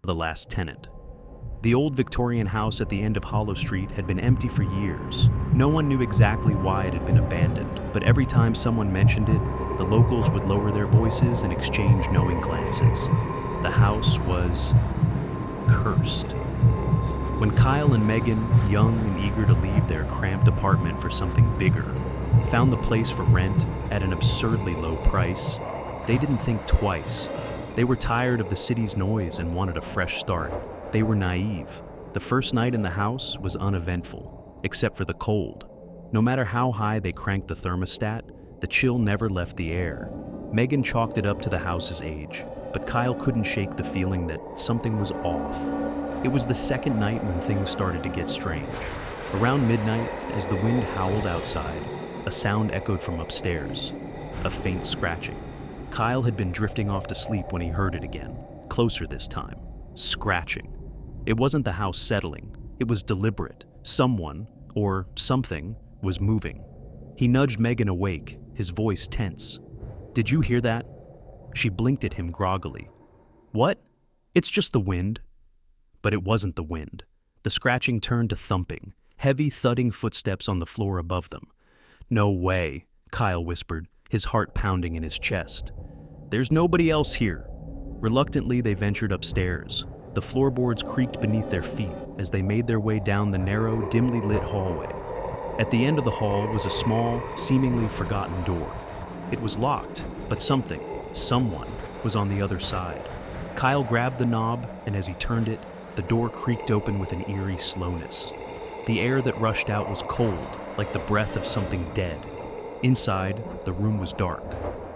the last tenant. The old Victorian house at the end of Hollow Street had been empty for years. No one knew exactly why it had been abandoned, but every time someone mentioned it, the locals would lower their voices and exchange knowing glances. The house was cursed. When Kyle and Megan, young and eager to leave their cramped apartment for something bigger, found the place for rent at an absurdly low price, they didn't think twice. They were tired of the city's noise and wanted a fresh start. They were naive. The first night in the house was uneventful, except for the cold. No matter how high they cranked the thermostat, the chill never left the air. Megan chalked it up to the house's age, but Kyle couldn't shake the feeling that something was off. It was the second night when things started to get strange. Around midnight, as the wind howled outside, a sound echoed from upstairs, a faint scratching. Kyle had been drifting off to sleep when he heard it again, closer this time, scratching. It wasn't the house settling, it was deliberate. Someone, or something, was moving. He nudged Megan awake, his voice tense. "Did you hear that?" She blinked at him groggily. "What? It's just the wind." But it wasn't the wind. The scratching turned to thumping, heavy thudding footsteps on the floor above them. "No way," Kyle whispered, his heart pounding in his chest. "There's nobody else here." Reluctantly, they ventured upstairs. The floorboards creaked beneath their feet as they made their way down the narrow, dimly lit hallway. At the end of the hall was a small, seemingly forgotten door. It was locked, but someone, was on the other side. Kyle grabbed the knob, and as he turned it, the door creaked open with an eerie slowness. The air that rushed out was cold, like the breath of something dead. Inside, the room was dark,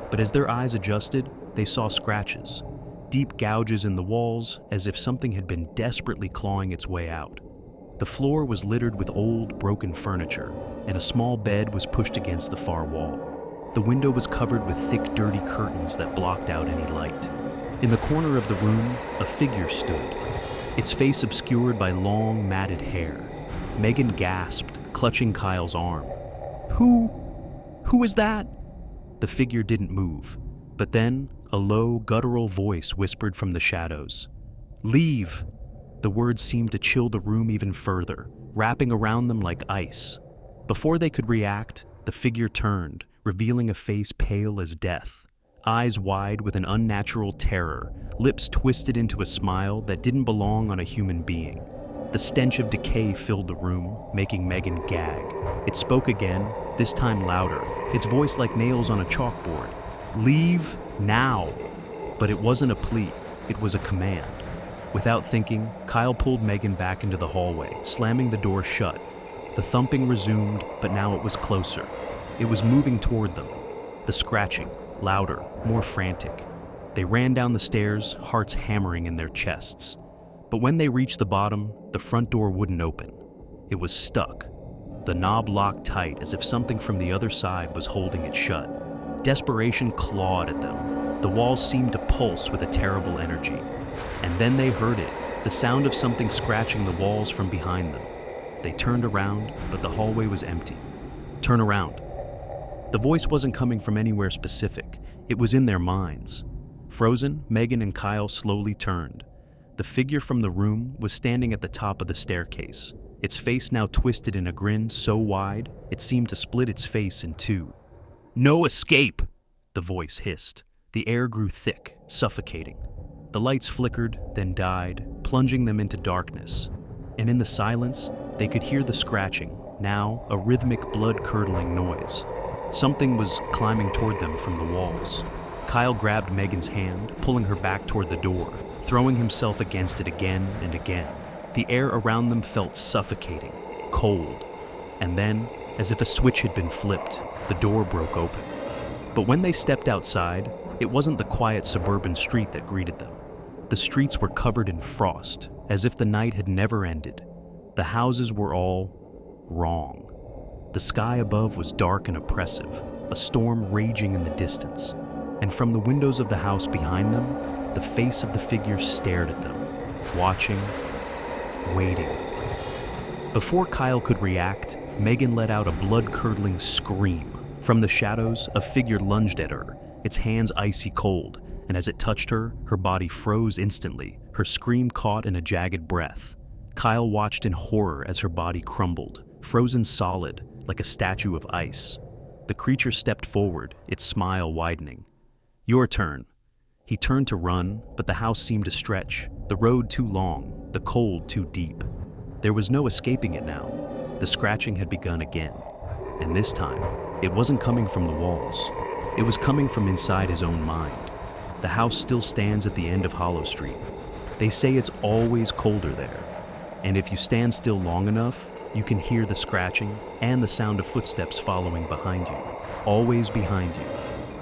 but as their eyes adjusted, they saw scratches, deep gouges in the walls as if something had been desperately clawing its way out. The floor was littered with old, broken furniture, and a small bed was pushed against the far wall. The window was covered with thick, dirty curtains that blocked out any light. In the corner of the room, a figure stood, its face obscured by long, matted hair. Megan gasped, clutching Kyle's arm. Who is that?" The figure didn't move, but then a low, guttural voice whispered from the shadows. "Leave!" The words seemed to chill the room even further, wrapping around them like ice. Before they could react, the figure turned, revealing a face pale as death, eyes wide with an unnatural terror, lips twisted into a smile that didn't belong on a human being. The stench of decay filled the room, making Megan gag. It spoke again, this time louder, its voice like nails on a chalkboard. "Leave now!" But it wasn't a plea, it was a command. Without thinking, Kyle pulled Megan back into the hallway, slamming the door shut. The thumping resumed, but now it was closer. It was moving toward them. The scratching, louder, more frantic. They ran down the stairs, hearts hammering in their chests. But when they reached the bottom, the front door wouldn't open. It was stuck. The knob locked tight as if something from the other side was holding it shut. Desperation clawed at them. The walls seemed to pulse with a terrible energy. And then they heard it, the sound of something scratching the walls from behind them. They turned around, but the hallway was empty. "Turn around." The voice wasn't coming from anywhere specific. It was in their minds. Frozen, Megan and Kyle slowly turned. The figure from the room was standing at the top of the staircase, its face now twisted in a grin so wide it seemed to split its face in two. "No escape!" the voice hissed. The air grew thick, suffocating. The lights flickered, then died, plunging them into darkness. And in the silence, they could hear the scratching, now a rhythmic, blood-curdling noise. Something was climbing toward them from the walls. Kyle grabbed Megan's hand, pulling her back toward the door, throwing himself against it again and again. The air around them felt suffocating, cold. And then, as if a switch had been flipped, the door broke open. But when they stepped outside, it wasn't the quiet suburban street that greeted them. The streets were covered in frost, as if the night had never ended. The houses were all wrong. The sky above was dark and oppressive, a storm raging in the distance. And from the windows of the house behind them, the face of the figure stared at them, watching, waiting. Before Kyle could react, Megan let out a blood-curdling scream. From the shadows, a figure lunged at her, its hands icy cold, and as it touched her, her body froze instantly, her scream caught in a jagged breath. Kyle watched in horror as her body crumbled, frozen solid, like a statue of ice. The creature stepped forward, its smile widening. "Your turn." He turned to run, but the house seemed to stretch, the road too long, the cold too deep. There was no escaping it now. The scratching had begun again, and this time, it wasn't coming from the walls. It was coming from inside his own mind. The house still stands at the end of Hollow Street. They say it's always colder there, and if you stand still long enough, you can hear the scratching and the sound of footsteps following behind you, always behind you.